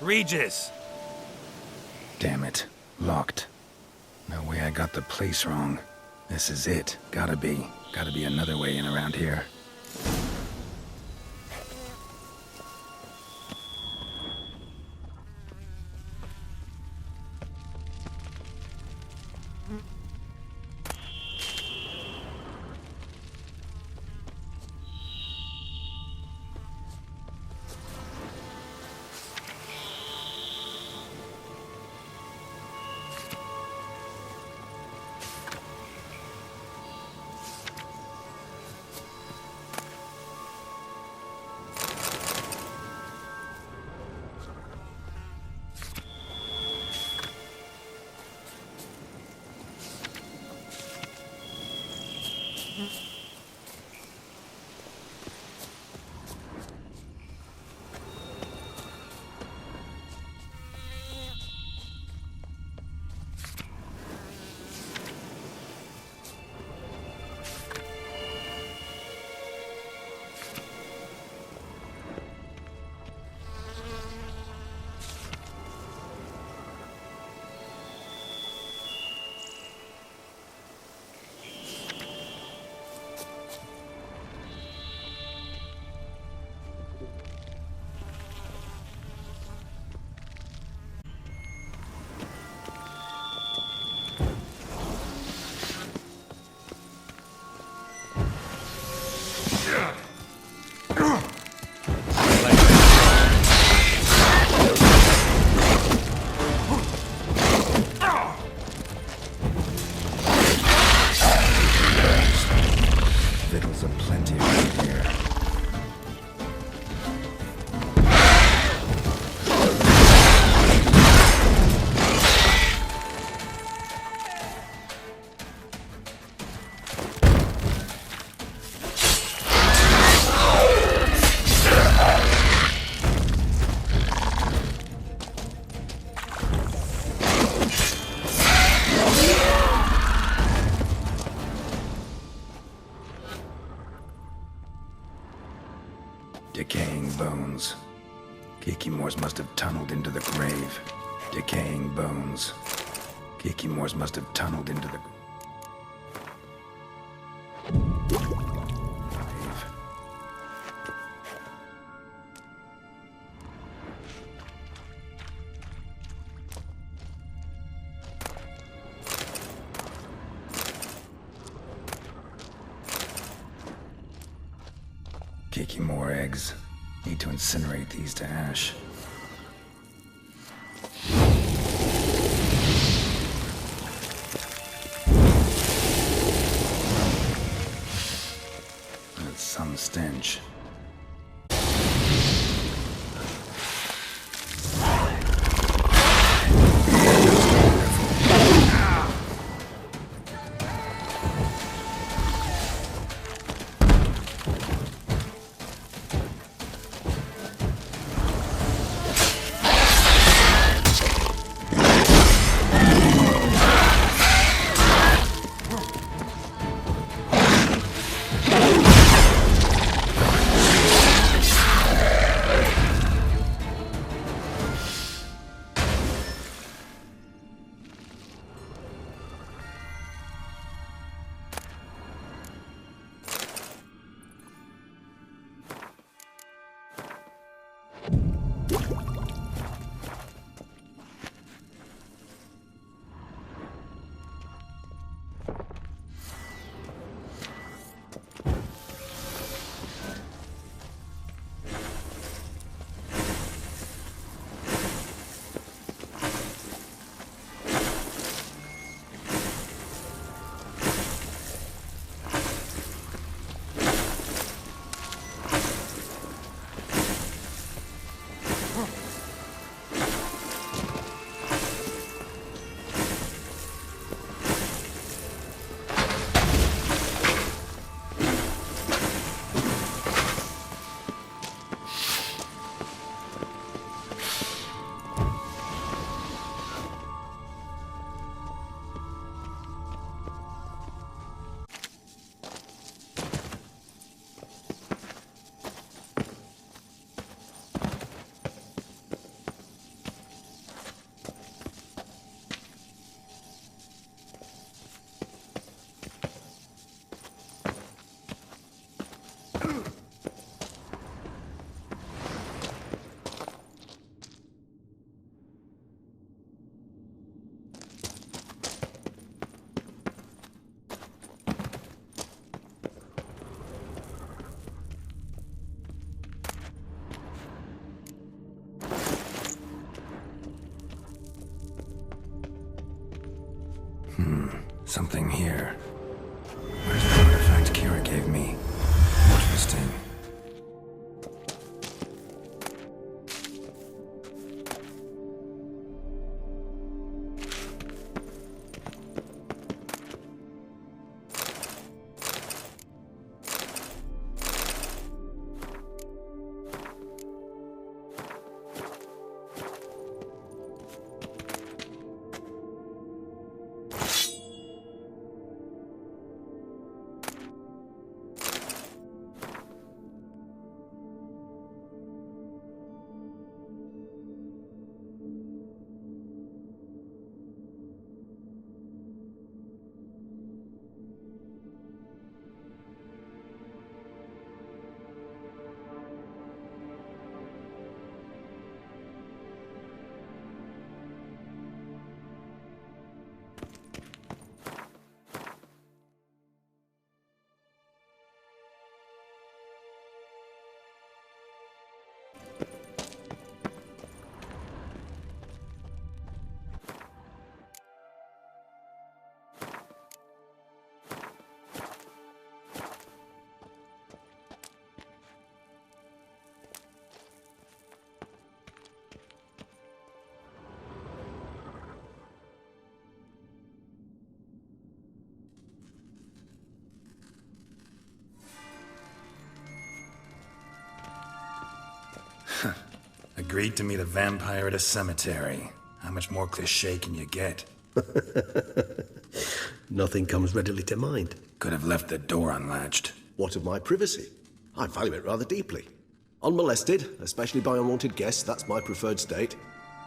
egregious. Damn it. Locked. No way I got the place wrong. This is it. Gotta be. Gotta be another way in around here. Victuals aplenty right here. Decaying bones. Kikimores must have tunneled into the grave. Decaying bones. Kikimores must have tunneled into the grave. Kikimore eggs. Need to incinerate these to ash. That's some stench. Something here. Where's the artifact Kira gave me? Interesting. Agreed to meet a vampire at a cemetery. How much more cliché can you get? Nothing comes readily to mind. Could have left the door unlatched. What of my privacy? I value it rather deeply. Unmolested, especially by unwanted guests, that's my preferred state.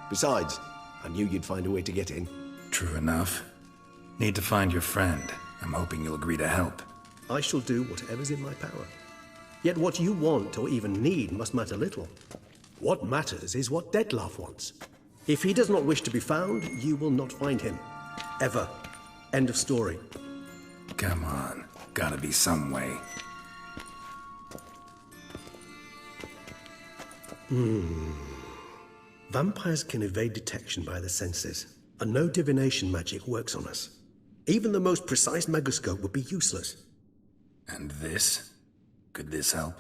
Besides, I knew you'd find a way to get in. True enough. Need to find your friend. I'm hoping you'll agree to help. I shall do whatever's in my power. Yet what you want or even need must matter little. What matters is what Dettlaff wants. If he does not wish to be found, you will not find him. Ever. End of story. Come on. Gotta be some way. Vampires can evade detection by the senses, and no divination magic works on us. Even the most precise megascope would be useless. And this? Could this help?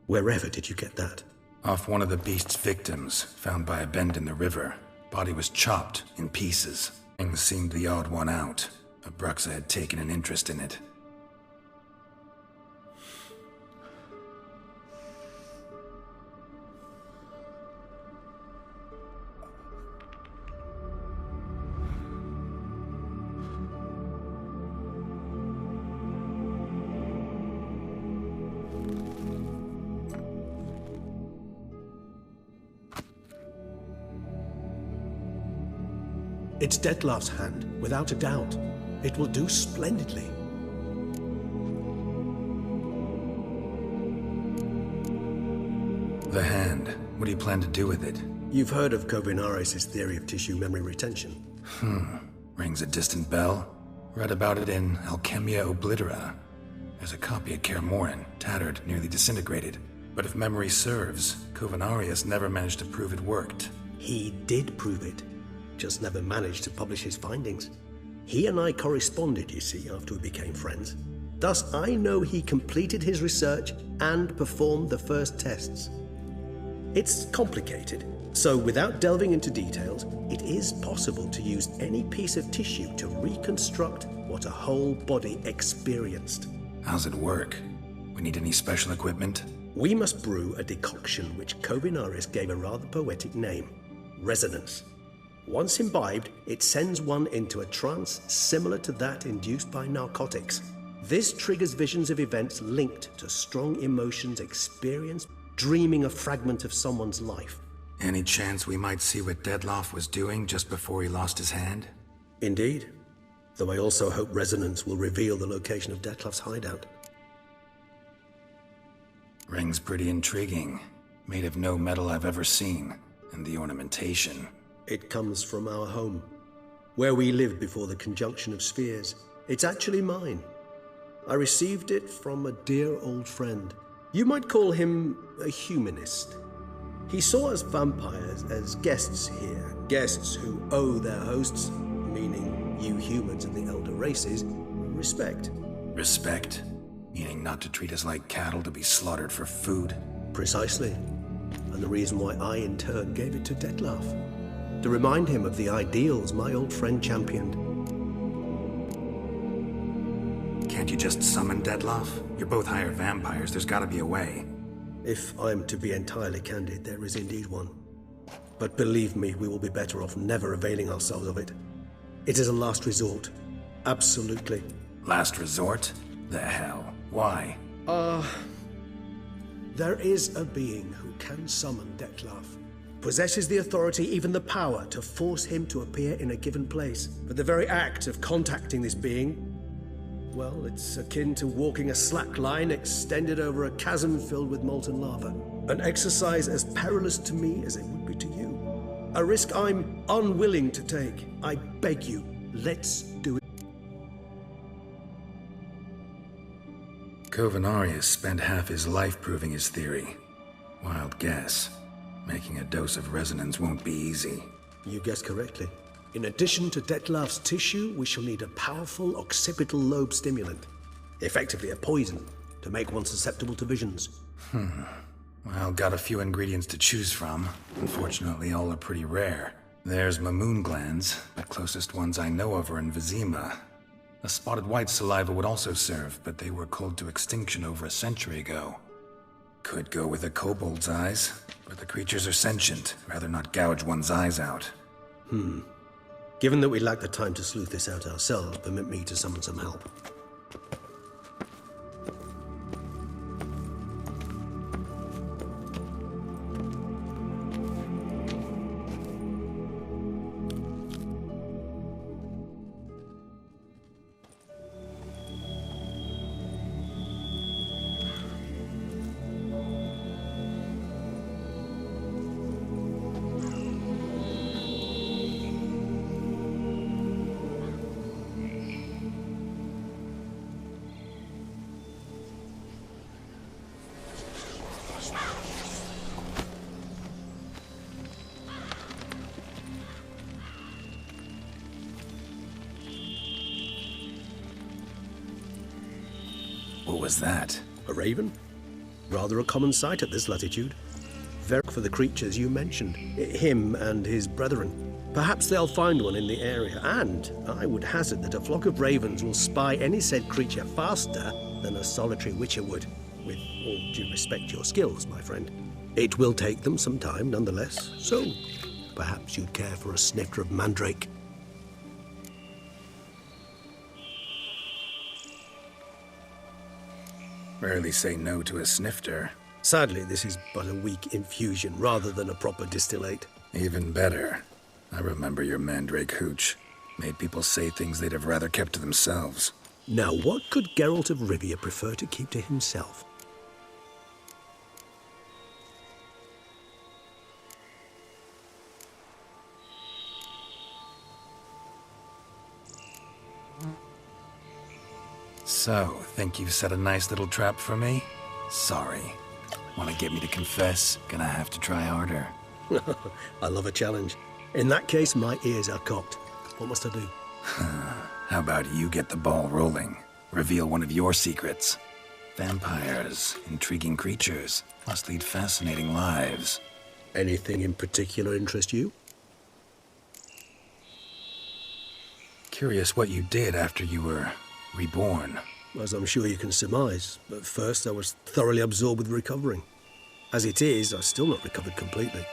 Wherever did you get that? Off one of the beast's victims, found by a bend in the river. Body was chopped in pieces. Things seemed the odd one out. Abruxa had taken an interest in it. It's Dettlaff's hand, without a doubt. It will do splendidly. The hand. What do you plan to do with it? You've heard of Kovinaris' theory of tissue memory retention. Rings a distant bell. Read about it in Alchemia Oblitera. There's a copy at Kaer Morhen, tattered, nearly disintegrated. But if memory serves, Kovinaris never managed to prove it worked. He did prove it. Just never managed to publish his findings. He and I corresponded, you see, after we became friends. Thus, I know he completed his research and performed the first tests. It's complicated, so without delving into details, it is possible to use any piece of tissue to reconstruct what a whole body experienced. How's it work? We need any special equipment? We must brew a decoction which Kovinaris gave a rather poetic name, resonance. Once imbibed, it sends one into a trance similar to that induced by narcotics. This triggers visions of events linked to strong emotions experienced, dreaming a fragment of someone's life. Any chance we might see what Dettlaff was doing just before he lost his hand? Indeed. Though I also hope resonance will reveal the location of Dettlaff's hideout. Ring's pretty intriguing. Made of no metal I've ever seen. And the ornamentation. It comes from our home, where we lived before the conjunction of spheres. It's actually mine. I received it from a dear old friend. You might call him a humanist. He saw us vampires as guests here, guests who owe their hosts, meaning you humans and the elder races, respect. Respect? Meaning not to treat us like cattle to be slaughtered for food? Precisely. And the reason why I, in turn, gave it to Detlef. To remind him of the ideals my old friend championed. Can't you just summon Detlef? You're both hired vampires, there's gotta be a way. If I'm to be entirely candid, there is indeed one. But believe me, we will be better off never availing ourselves of it. It is a last resort. Absolutely. Last resort? The hell? Why? There is a being who can summon Detlef. Possesses the authority, even the power, to force him to appear in a given place. But the very act of contacting this being, well, it's akin to walking a slack line extended over a chasm filled with molten lava. An exercise as perilous to me as it would be to you. A risk I'm unwilling to take. I beg you, let's do it. Covenarius spent half his life proving his theory. Wild guess. Making a dose of resonance won't be easy. You guessed correctly. In addition to Detlef's tissue, we shall need a powerful occipital lobe stimulant. Effectively a poison, to make one susceptible to visions. Well, got a few ingredients to choose from. Unfortunately, all are pretty rare. There's Mamoon glands, the closest ones I know of are in Vizima. A spotted white saliva would also serve, but they were culled to extinction over a century ago. Could go with a kobold's eyes, but the creatures are sentient. Rather not gouge one's eyes out. Given that we lack the time to sleuth this out ourselves, permit me to summon some help. What was that? A raven? Rather a common sight at this latitude. Very for the creatures you mentioned, him and his brethren. Perhaps they'll find one in the area, and I would hazard that a flock of ravens will spy any said creature faster than a solitary witcher would. With all due respect to your skills, my friend. It will take them some time, nonetheless, so perhaps you'd care for a snifter of mandrake. Rarely say no to a snifter. Sadly, this is but a weak infusion rather than a proper distillate. Even better. I remember your mandrake hooch. Made people say things they'd have rather kept to themselves. Now, what could Geralt of Rivia prefer to keep to himself? So, think you've set a nice little trap for me? Sorry. Want to get me to confess? Gonna have to try harder. I love a challenge. In that case, my ears are cocked. What must I do? How about you get the ball rolling? Reveal one of your secrets. Vampires, intriguing creatures, must lead fascinating lives. Anything in particular interest you? Curious what you did after you were reborn. As I'm sure you can surmise, but first I was thoroughly absorbed with recovering. As it is, I've still not recovered completely.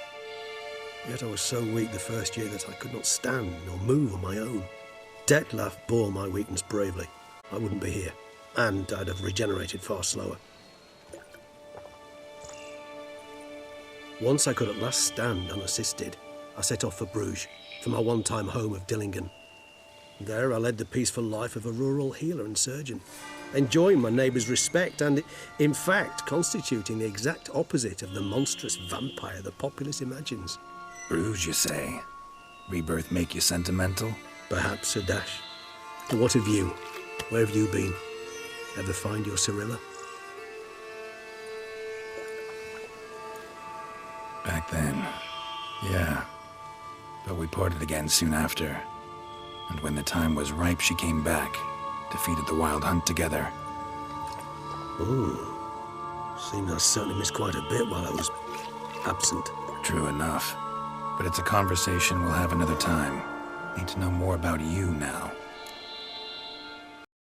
Yet I was so weak the first year that I could not stand nor move on my own. Detlef bore my weakness bravely. I wouldn't be here, and I'd have regenerated far slower. Once I could at last stand unassisted, I set off for Bruges, for my one-time home of Dillingen. There I led the peaceful life of a rural healer and surgeon, enjoying my neighbours' respect and, in fact, constituting the exact opposite of the monstrous vampire the populace imagines. Bruges, you say? Rebirth make you sentimental? Perhaps a dash. What of you? Where have you been? Ever find your Cyrilla? Back then, yeah. But we parted again soon after. And when the time was ripe, she came back, defeated the Wild Hunt together. Ooh. Seems I certainly missed quite a bit while I was absent. True enough. But it's a conversation we'll have another time. Need to know more about you now.